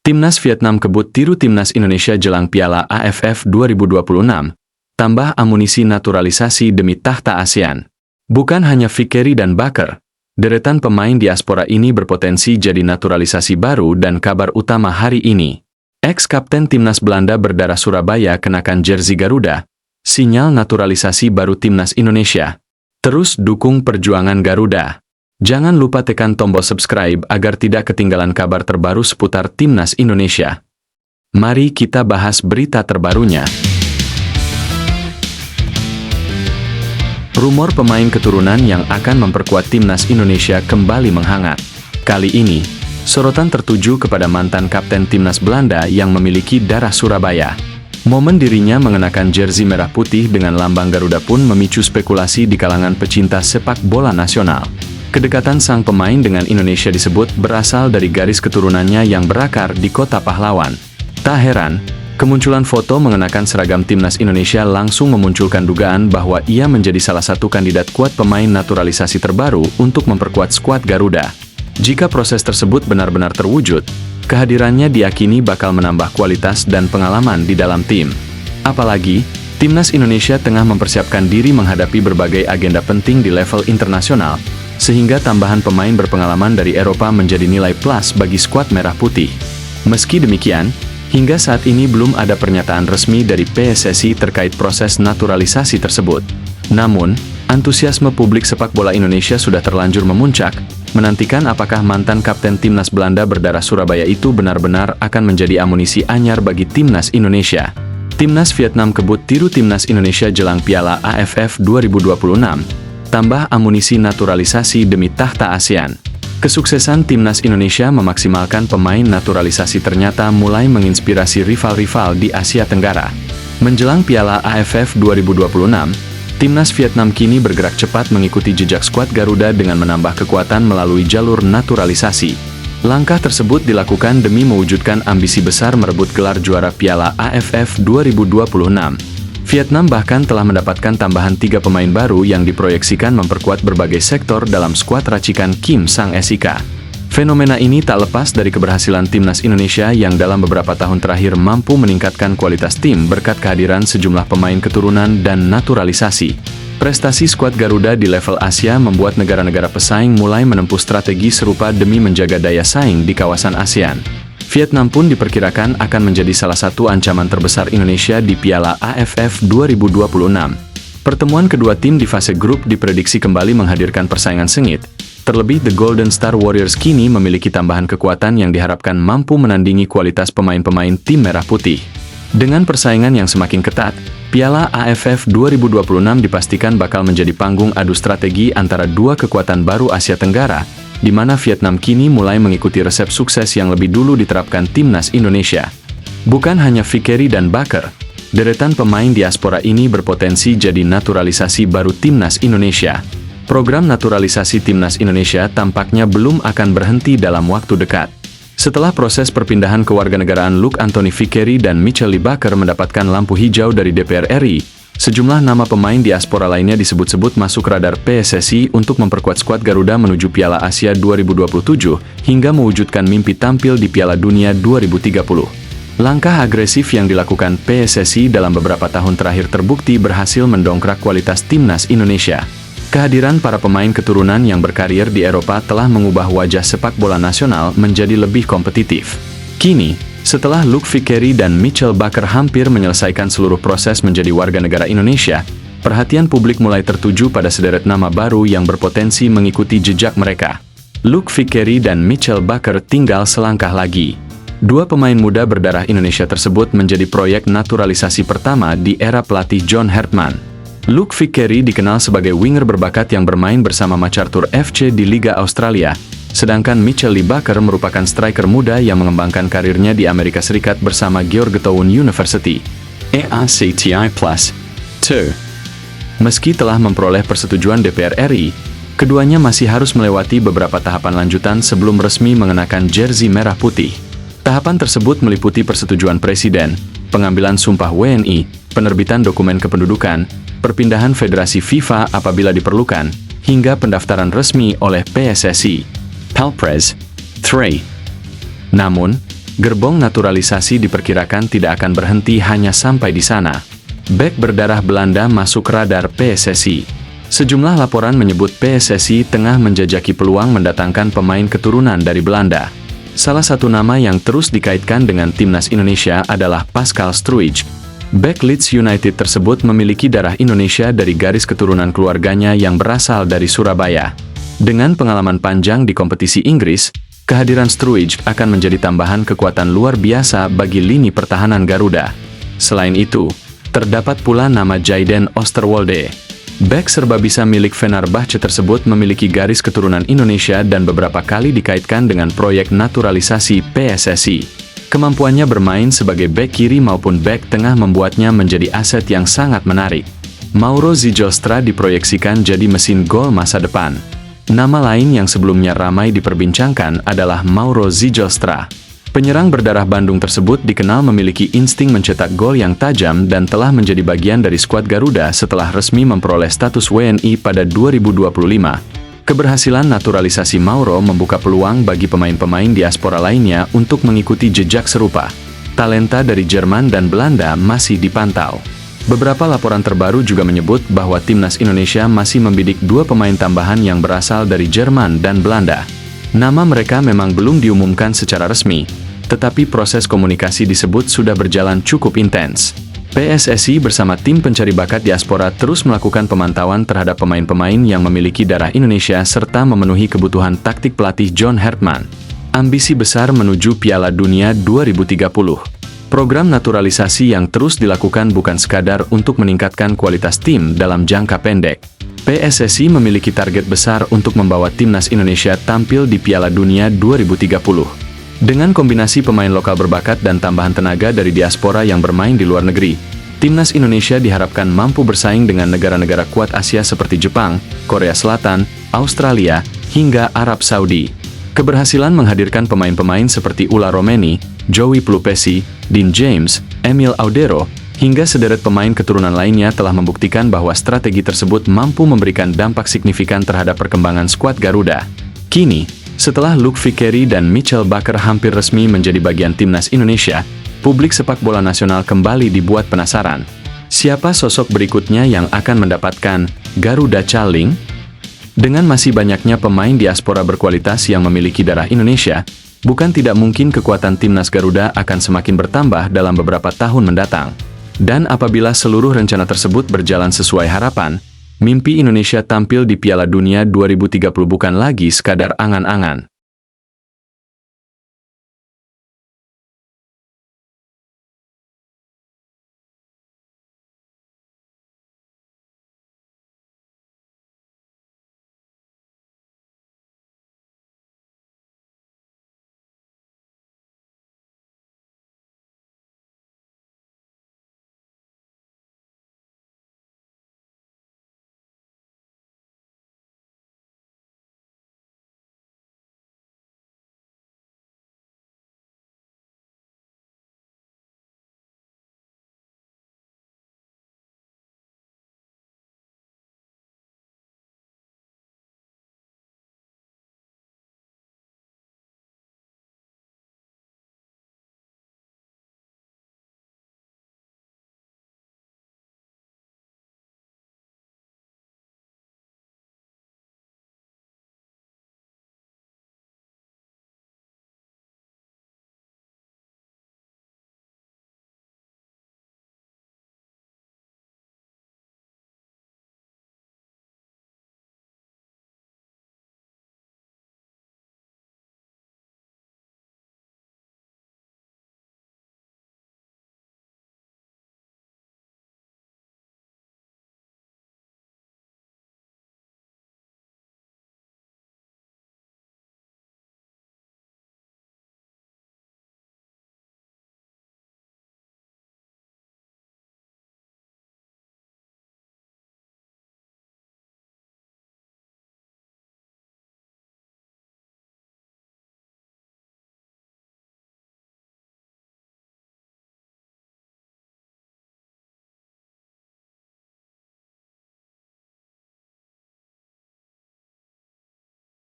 Timnas Vietnam kebut tiru Timnas Indonesia jelang Piala AFF 2026, tambah amunisi naturalisasi demi tahta ASEAN. Bukan hanya Fikri dan Baker, deretan pemain diaspora ini berpotensi jadi naturalisasi baru dan kabar utama hari ini. Ex-kapten Timnas Belanda berdarah Surabaya kenakan jersey Garuda, sinyal naturalisasi baru Timnas Indonesia. Terus dukung perjuangan Garuda. Jangan lupa tekan tombol subscribe agar tidak ketinggalan kabar terbaru seputar Timnas Indonesia. Mari kita bahas berita terbarunya. Rumor pemain keturunan yang akan memperkuat Timnas Indonesia kembali menghangat. Kali ini, sorotan tertuju kepada mantan kapten Timnas Belanda yang memiliki darah Surabaya. Momen dirinya mengenakan jersey merah putih dengan lambang Garuda pun memicu spekulasi di kalangan pecinta sepak bola nasional. Kedekatan sang pemain dengan Indonesia disebut berasal dari garis keturunannya yang berakar di kota pahlawan. Tak heran, kemunculan foto mengenakan seragam Timnas Indonesia langsung memunculkan dugaan bahwa ia menjadi salah satu kandidat kuat pemain naturalisasi terbaru untuk memperkuat skuad Garuda. Jika proses tersebut benar-benar terwujud, kehadirannya diyakini bakal menambah kualitas dan pengalaman di dalam tim. Apalagi, Timnas Indonesia tengah mempersiapkan diri menghadapi berbagai agenda penting di level internasional, sehingga tambahan pemain berpengalaman dari Eropa menjadi nilai plus bagi skuad merah putih. Meski demikian, hingga saat ini belum ada pernyataan resmi dari PSSI terkait proses naturalisasi tersebut. Namun, antusiasme publik sepak bola Indonesia sudah terlanjur memuncak, menantikan apakah mantan kapten Timnas Belanda berdarah Surabaya itu benar-benar akan menjadi amunisi anyar bagi Timnas Indonesia. Timnas Vietnam kebut tiru Timnas Indonesia jelang Piala AFF 2026, tambah amunisi naturalisasi demi tahta ASEAN. Kesuksesan Timnas Indonesia memaksimalkan pemain naturalisasi ternyata mulai menginspirasi rival-rival di Asia Tenggara. Menjelang Piala AFF 2026, Timnas Vietnam kini bergerak cepat mengikuti jejak skuad Garuda dengan menambah kekuatan melalui jalur naturalisasi. Langkah tersebut dilakukan demi mewujudkan ambisi besar merebut gelar juara Piala AFF 2026. Vietnam bahkan telah mendapatkan tambahan 3 pemain baru yang diproyeksikan memperkuat berbagai sektor dalam skuad racikan Kim Sang-SIK. Fenomena ini tak lepas dari keberhasilan Timnas Indonesia yang dalam beberapa tahun terakhir mampu meningkatkan kualitas tim berkat kehadiran sejumlah pemain keturunan dan naturalisasi. Prestasi skuad Garuda di level Asia membuat negara-negara pesaing mulai menempuh strategi serupa demi menjaga daya saing di kawasan ASEAN. Vietnam pun diperkirakan akan menjadi salah satu ancaman terbesar Indonesia di Piala AFF 2026. Pertemuan kedua tim di fase grup diprediksi kembali menghadirkan persaingan sengit. Terlebih The Golden Star Warriors kini memiliki tambahan kekuatan yang diharapkan mampu menandingi kualitas pemain-pemain tim merah putih. Dengan persaingan yang semakin ketat, Piala AFF 2026 dipastikan bakal menjadi panggung adu strategi antara dua kekuatan baru Asia Tenggara, di mana Vietnam kini mulai mengikuti resep sukses yang lebih dulu diterapkan Timnas Indonesia. Bukan hanya Fikri dan Baker, deretan pemain diaspora ini berpotensi jadi naturalisasi baru Timnas Indonesia. Program naturalisasi Timnas Indonesia tampaknya belum akan berhenti dalam waktu dekat. Setelah proses perpindahan kewarganegaraan Luke Anthony Fikri dan Michel Baker mendapatkan lampu hijau dari DPR RI, sejumlah nama pemain diaspora lainnya disebut-sebut masuk radar PSSI untuk memperkuat skuad Garuda menuju Piala Asia 2027 hingga mewujudkan mimpi tampil di Piala Dunia 2030. Langkah agresif yang dilakukan PSSI dalam beberapa tahun terakhir terbukti berhasil mendongkrak kualitas Timnas Indonesia. Kehadiran para pemain keturunan yang berkarir di Eropa telah mengubah wajah sepak bola nasional menjadi lebih kompetitif. Kini, setelah Luke Fikri dan Michel Baker hampir menyelesaikan seluruh proses menjadi warga negara Indonesia, perhatian publik mulai tertuju pada sederet nama baru yang berpotensi mengikuti jejak mereka. Luke Fikri dan Michel Baker tinggal selangkah lagi. Dua pemain muda berdarah Indonesia tersebut menjadi proyek naturalisasi pertama di era pelatih John Hartman. Luke Fikri dikenal sebagai winger berbakat yang bermain bersama MacArthur FC di Liga Australia, sedangkan Michel Baker merupakan striker muda yang mengembangkan karirnya di Amerika Serikat bersama Georgetown University. EACTI+. 2. Meski telah memperoleh persetujuan DPR RI, keduanya masih harus melewati beberapa tahapan lanjutan sebelum resmi mengenakan jersey merah putih. Tahapan tersebut meliputi persetujuan Presiden, pengambilan sumpah WNI, penerbitan dokumen kependudukan, perpindahan federasi FIFA apabila diperlukan, hingga pendaftaran resmi oleh PSSI. Palpres. 3. Namun, Gerbong naturalisasi diperkirakan tidak akan berhenti hanya sampai di sana. Bek berdarah Belanda masuk radar PSSI. Sejumlah laporan menyebut PSSI tengah menjajaki peluang mendatangkan pemain keturunan dari Belanda. Salah satu nama yang terus dikaitkan dengan timnas Indonesia adalah Pascal Struijk. Bek Leeds United tersebut memiliki darah Indonesia dari garis keturunan keluarganya yang berasal dari Surabaya. Dengan pengalaman panjang di kompetisi Inggris, kehadiran Struijk akan menjadi tambahan kekuatan luar biasa bagi lini pertahanan Garuda. Selain itu, terdapat pula nama Jayden Oosterwolde. Bek serbabisa milik Fenerbahce tersebut memiliki garis keturunan Indonesia dan beberapa kali dikaitkan dengan proyek naturalisasi PSSI. Kemampuannya bermain sebagai bek kiri maupun bek tengah membuatnya menjadi aset yang sangat menarik. Mauro Zijostra diproyeksikan jadi mesin gol masa depan. Nama lain yang sebelumnya ramai diperbincangkan adalah Mauro Zijostra. Penyerang berdarah Bandung tersebut dikenal memiliki insting mencetak gol yang tajam dan telah menjadi bagian dari skuad Garuda setelah resmi memperoleh status WNI pada 2025. Keberhasilan naturalisasi Mauro membuka peluang bagi pemain-pemain diaspora lainnya untuk mengikuti jejak serupa. Talenta dari Jerman dan Belanda masih dipantau. Beberapa laporan terbaru juga menyebut bahwa timnas Indonesia masih membidik 2 pemain tambahan yang berasal dari Jerman dan Belanda. Nama mereka memang belum diumumkan secara resmi, tetapi proses komunikasi disebut sudah berjalan cukup intens. PSSI bersama tim pencari bakat diaspora terus melakukan pemantauan terhadap pemain-pemain yang memiliki darah Indonesia serta memenuhi kebutuhan taktik pelatih John Hertman. Ambisi besar menuju Piala Dunia 2030. Program naturalisasi yang terus dilakukan bukan sekadar untuk meningkatkan kualitas tim dalam jangka pendek. PSSI memiliki target besar untuk membawa timnas Indonesia tampil di Piala Dunia 2030. Dengan kombinasi pemain lokal berbakat dan tambahan tenaga dari diaspora yang bermain di luar negeri, timnas Indonesia diharapkan mampu bersaing dengan negara-negara kuat Asia seperti Jepang, Korea Selatan, Australia, hingga Arab Saudi. Keberhasilan menghadirkan pemain-pemain seperti Ula Romeni, Joey Pelupesi, Dean James, Emil Audero, hingga sederet pemain keturunan lainnya telah membuktikan bahwa strategi tersebut mampu memberikan dampak signifikan terhadap perkembangan skuad Garuda. Kini, setelah Luke Vickery dan Mitchell Baker hampir resmi menjadi bagian timnas Indonesia, publik sepak bola nasional kembali dibuat penasaran. Siapa sosok berikutnya yang akan mendapatkan Garuda Calling? Dengan masih banyaknya pemain diaspora berkualitas yang memiliki darah Indonesia, bukan tidak mungkin kekuatan timnas Garuda akan semakin bertambah dalam beberapa tahun mendatang. Dan apabila seluruh rencana tersebut berjalan sesuai harapan, mimpi Indonesia tampil di Piala Dunia 2030 bukan lagi sekadar angan-angan.